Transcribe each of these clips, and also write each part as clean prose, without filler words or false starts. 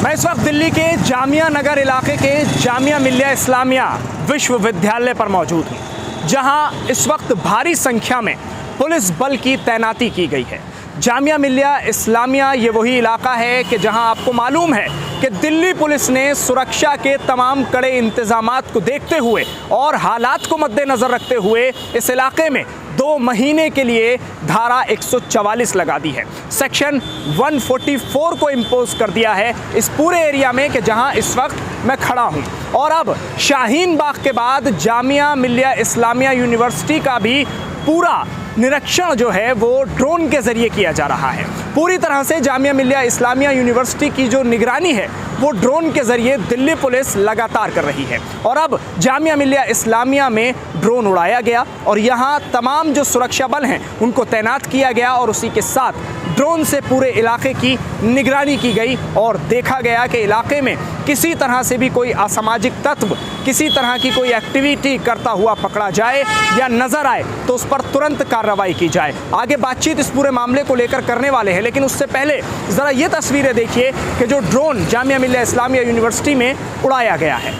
मैं इस वक्त दिल्ली के जामिया नगर इलाके के जामिया मिल्लिया इस्लामिया विश्वविद्यालय पर मौजूद हूँ, जहाँ इस वक्त भारी संख्या में पुलिस बल की तैनाती की गई है। जामिया मिल्लिया इस्लामिया ये वही इलाका है कि जहां आपको मालूम है कि दिल्ली पुलिस ने सुरक्षा के तमाम कड़े इंतजामात को देखते हुए और हालात को मद्देनज़र रखते हुए इस इलाके में 2 महीने के लिए धारा 144 लगा दी है। सेक्शन 144 को इम्पोज कर दिया है इस पूरे एरिया में कि जहां इस वक्त मैं खड़ा हूं। और अब शाहीन बाग के बाद जामिया मिल्लिया इस्लामिया यूनिवर्सिटी का भी पूरा निरीक्षण जो है वो ड्रोन के ज़रिए किया जा रहा है। पूरी तरह से जामिया मिल्लिया इस्लामिया यूनिवर्सिटी की जो निगरानी है वो ड्रोन के ज़रिए दिल्ली पुलिस लगातार कर रही है। और अब जामिया मिल्लिया इस्लामिया में ड्रोन उड़ाया गया और यहाँ तमाम जो सुरक्षा बल हैं उनको तैनात किया गया और उसी के साथ ड्रोन से पूरे इलाके की निगरानी की गई और देखा गया कि इलाके में किसी तरह से भी कोई असामाजिक तत्व किसी तरह की कोई एक्टिविटी करता हुआ पकड़ा जाए या नज़र आए तो उस पर तुरंत कार्रवाई की जाए। आगे बातचीत इस पूरे मामले को लेकर करने वाले हैं, लेकिन उससे पहले ज़रा ये तस्वीरें देखिए कि जो ड्रोन जामिया मिल्लिया इस्लामिया यूनिवर्सिटी में उड़ाया गया है।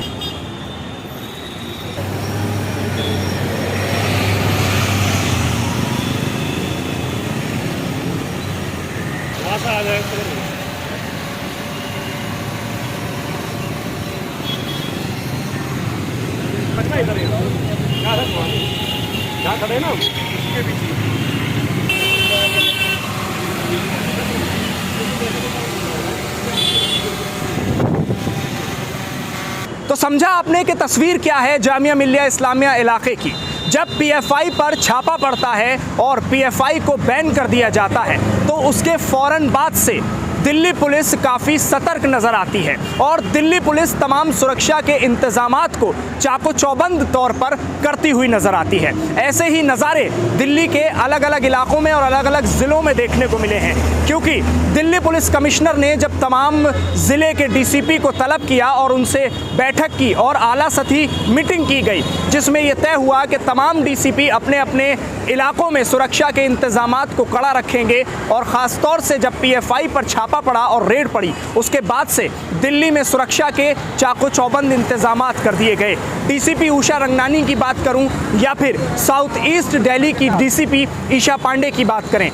खड़े ना उसके पीछे तो समझा आपने कि तस्वीर क्या है जामिया मिल्लिया इस्लामिया इलाके की। जब पीएफआई पर छापा पड़ता है और पीएफआई को बैन कर दिया जाता है तो उसके फौरन बाद से दिल्ली पुलिस काफ़ी सतर्क नज़र आती है और दिल्ली पुलिस तमाम सुरक्षा के इंतजामात को चाको चौबंद तौर पर करती हुई नज़र आती है। ऐसे ही नज़ारे दिल्ली के अलग अलग इलाकों में और अलग अलग ज़िलों में देखने को मिले हैं, क्योंकि दिल्ली पुलिस कमिश्नर ने जब तमाम ज़िले के डीसीपी को तलब किया और उनसे बैठक की और आला सतही मीटिंग की गई, जिसमें यह तय हुआ कि तमाम डीसीपी अपने अपने इलाकों में सुरक्षा के इंतजामात को कड़ा रखेंगे और ख़ास तौर से जब पीएफआई पर छापा पड़ा और रेड पड़ी उसके बाद से दिल्ली में सुरक्षा के चाको चौबंद इंतजामात कर दिए गए। डीसीपी उषा रंगनानी की बात करूं या फिर साउथ ईस्ट दिल्ली की डीसीपी ईशा पांडे की बात करें,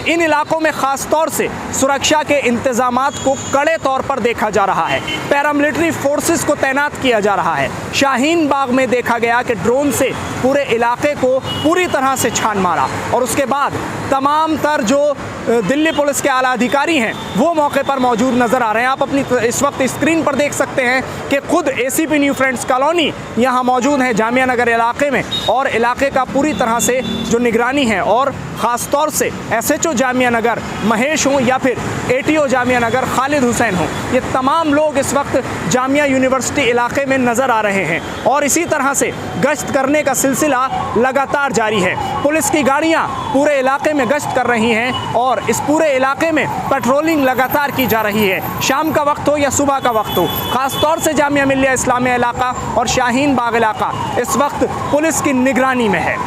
इन इलाकों में खास तौर से सुरक्षा के इंतजामात को कड़े तौर पर देखा जा रहा है। पैरामिलिट्री फोर्सेस को तैनात किया जा रहा है। शाहीन बाग में देखा गया कि ड्रोन से पूरे इलाके को पूरी तरह से छान मारा और उसके बाद तमाम तर जो दिल्ली पुलिस के आला अधिकारी हैं वो मौके पर मौजूद नज़र आ रहे हैं। आप अपनी इस वक्त स्क्रीन पर देख सकते हैं कि खुद एसीपी न्यू फ्रेंड्स कॉलोनी यहाँ मौजूद है जामिया नगर इलाके में और इलाके का पूरी तरह से जो निगरानी है और ख़ास तौर से एसएचओ जामिया नगर महेश हों या फिर एटीओ जामिया नगर खालिद हुसैन हों, ये तमाम लोग इस वक्त जामिया यूनिवर्सिटी इलाके में नज़र आ रहे हैं और इसी तरह से गश्त करने का सिलसिला लगातार जारी है। पुलिस की गाड़ियाँ पूरे इलाके में गश्त कर रही हैं और इस पूरे इलाके में पेट्रोलिंग लगातार की जा रही है। शाम का वक्त हो या सुबह का वक्त हो, ख़ास तौर से जामिया मिल्लिया इस्लामिया इलाका और शाहीन बाग इलाका इस वक्त पुलिस की निगरानी में है।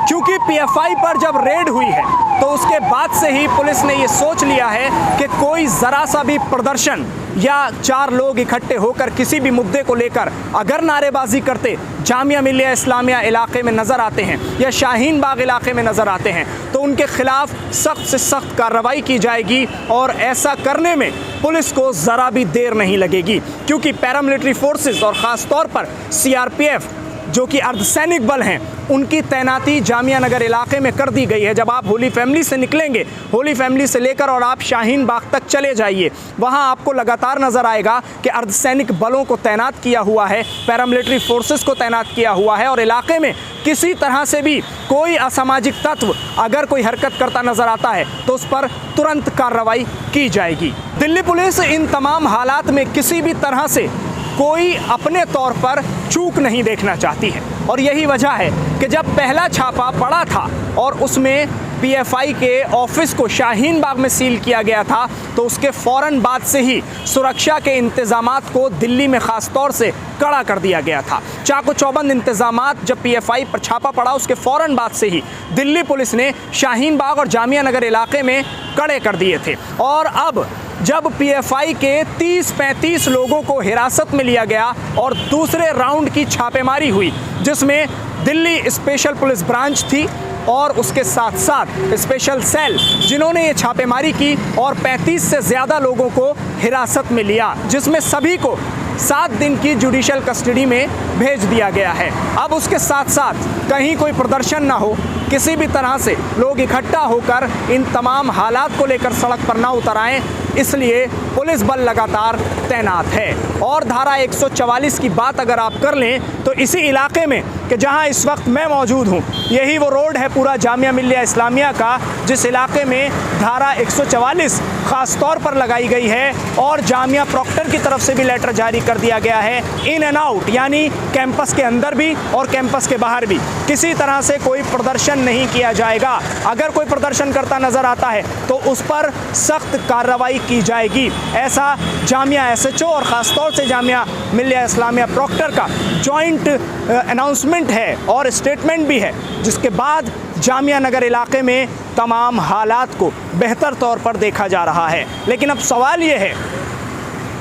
क्योंकि पीएफआई पर जब रेड हुई है तो उसके बाद से ही पुलिस ने ये सोच लिया है कि कोई ज़रा सा भी प्रदर्शन या 4 लोग इकट्ठे होकर किसी भी मुद्दे को लेकर अगर नारेबाजी करते जामिया मिल्लिया इस्लामिया इलाके में नज़र आते हैं या शाहीन बाग इलाके में नज़र आते हैं तो उनके खिलाफ सख्त से सख्त कार्रवाई की जाएगी और ऐसा करने में पुलिस को ज़रा भी देर नहीं लगेगी, क्योंकि पैरामिलिट्री फोर्सेस और ख़ास तौर पर सीआरपीएफ जो कि अर्धसैनिक बल हैं उनकी तैनाती जामिया नगर इलाके में कर दी गई है। जब आप होली फैमिली से निकलेंगे, होली फैमिली से लेकर और आप शाहीन बाग तक चले जाइए, वहां आपको लगातार नज़र आएगा कि अर्धसैनिक बलों को तैनात किया हुआ है, पैरामिलिट्री फोर्सेस को तैनात किया हुआ है और इलाके में किसी तरह से भी कोई असामाजिक तत्व अगर कोई हरकत करता नज़र आता है तो उस पर तुरंत कार्रवाई की जाएगी। दिल्ली पुलिस इन तमाम हालात में किसी भी तरह से कोई अपने तौर पर चूक नहीं देखना चाहती है और यही वजह है कि जब पहला छापा पड़ा था और उसमें पीएफआई के ऑफिस को शाहीन बाग में सील किया गया था, तो उसके फ़ौरन बाद से ही सुरक्षा के इंतज़ामात को दिल्ली में ख़ास तौर से कड़ा कर दिया गया था। चाको चौबंद इंतज़ामात जब पीएफआई पर छापा पड़ा, उसके फ़ौरन बाद से ही दिल्ली पुलिस ने शाहीन बाग और जामिया नगर इलाके में कड़े कर दिए थे। और अब जब पीएफआई के 30-35 लोगों को हिरासत में लिया गया और दूसरे राउंड की छापेमारी हुई, जिसमें दिल्ली स्पेशल पुलिस ब्रांच थी और उसके साथ साथ स्पेशल सेल, जिन्होंने ये छापेमारी की और 35 से ज़्यादा लोगों को हिरासत में लिया, जिसमें सभी को 7 दिन की जुडिशियल कस्टडी में भेज दिया गया है। अब उसके साथ साथ कहीं कोई प्रदर्शन ना हो, किसी भी तरह से लोग इकट्ठा होकर इन तमाम हालात को लेकर सड़क पर ना उतर आएँ, इसलिए पुलिस बल लगातार तैनात है। और धारा 144 की बात अगर आप कर लें तो इसी इलाके में कि जहां इस वक्त मैं मौजूद हूं, यही वो रोड है पूरा जामिया मिल्लिया इस्लामिया का, जिस इलाके में धारा 144 ख़ास तौर पर लगाई गई है और जामिया प्रॉक्टर की तरफ से भी लेटर जारी कर दिया गया है, इन एंड आउट, यानी कैंपस के अंदर भी और कैंपस के बाहर भी किसी तरह से कोई प्रदर्शन नहीं किया जाएगा। अगर कोई प्रदर्शन करता नज़र आता है तो उस पर सख्त कार्रवाई की जाएगी, ऐसा जामिया एसएचओ और ख़ास तौर से जामिया मिल्लिया इस्लामिया प्रॉक्टर का जॉइंट अनाउंसमेंट है और स्टेटमेंट भी है, जिसके बाद जामिया नगर इलाके में तमाम हालात को बेहतर तौर पर देखा जा रहा है। लेकिन अब सवाल ये है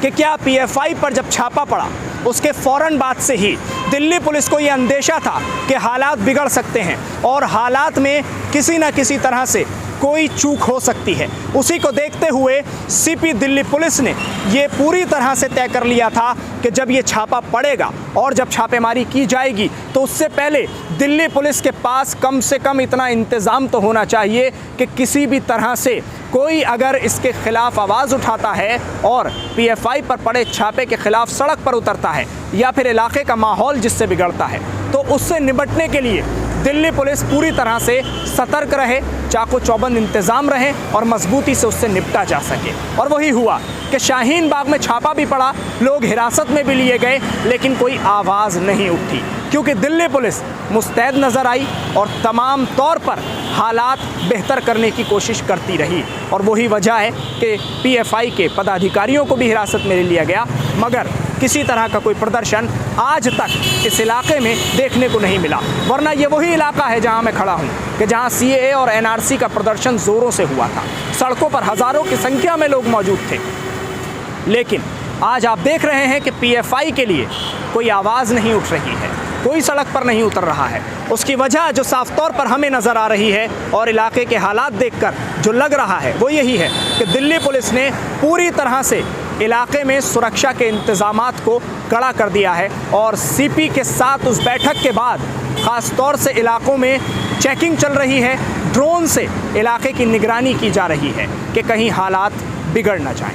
कि क्या पीएफआई पर जब छापा पड़ा उसके फ़ौरन बाद से ही दिल्ली पुलिस को ये अंदेशा था कि हालात बिगड़ सकते हैं और हालात में किसी न किसी तरह से कोई चूक हो सकती है, उसी को देखते हुए सीपी दिल्ली पुलिस ने ये पूरी तरह से तय कर लिया था कि जब ये छापा पड़ेगा और जब छापेमारी की जाएगी तो उससे पहले दिल्ली पुलिस के पास कम से कम इतना इंतज़ाम तो होना चाहिए कि किसी भी तरह से कोई अगर इसके खिलाफ आवाज़ उठाता है और पीएफआई पर पड़े छापे के खिलाफ सड़क पर उतरता है या फिर इलाके का माहौल जिससे बिगड़ता है, तो उससे निपटने के लिए दिल्ली पुलिस पूरी तरह से सतर्क रहे, चाको चौबंद इंतज़ाम रहे और मजबूती से उससे निपटा जा सके। और वही हुआ कि शाहीन बाग में छापा भी पड़ा, लोग हिरासत में भी लिए गए, लेकिन कोई आवाज़ नहीं उठी, क्योंकि दिल्ली पुलिस मुस्तैद नज़र आई और तमाम तौर पर हालात बेहतर करने की कोशिश करती रही। और वही वजह है कि पीएफआई के पदाधिकारियों को भी हिरासत में ले लिया गया, मगर किसी तरह का कोई प्रदर्शन आज तक इस इलाके में देखने को नहीं मिला। वरना ये वही इलाका है जहां मैं खड़ा हूं कि जहां सीएए और एनआरसी का प्रदर्शन ज़ोरों से हुआ था, सड़कों पर हज़ारों की संख्या में लोग मौजूद थे। लेकिन आज आप देख रहे हैं कि पीएफआई के लिए कोई आवाज़ नहीं उठ रही है, कोई सड़क पर नहीं उतर रहा है। उसकी वजह जो साफ तौर पर हमें नज़र आ रही है और इलाके के हालात देखकर जो लग रहा है वो यही है कि दिल्ली पुलिस ने पूरी तरह से इलाके में सुरक्षा के इंतज़ामात को कड़ा कर दिया है और सीपी के साथ उस बैठक के बाद ख़ास तौर से इलाकों में चेकिंग चल रही है, ड्रोन से इलाके की निगरानी की जा रही है कि कहीं हालात बिगड़ ना जाएं।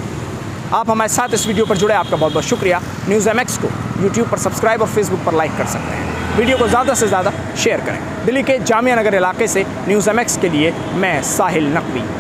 आप हमारे साथ इस वीडियो पर जुड़े, आपका बहुत बहुत शुक्रिया। न्यूज़ MX को यूट्यूब पर सब्सक्राइब और फेसबुक पर लाइक कर सकते हैं। वीडियो को ज़्यादा से ज़्यादा शेयर करें। दिल्ली के जामिया नगर इलाके से न्यूज़ MX के लिए मैं साहिल नकवी।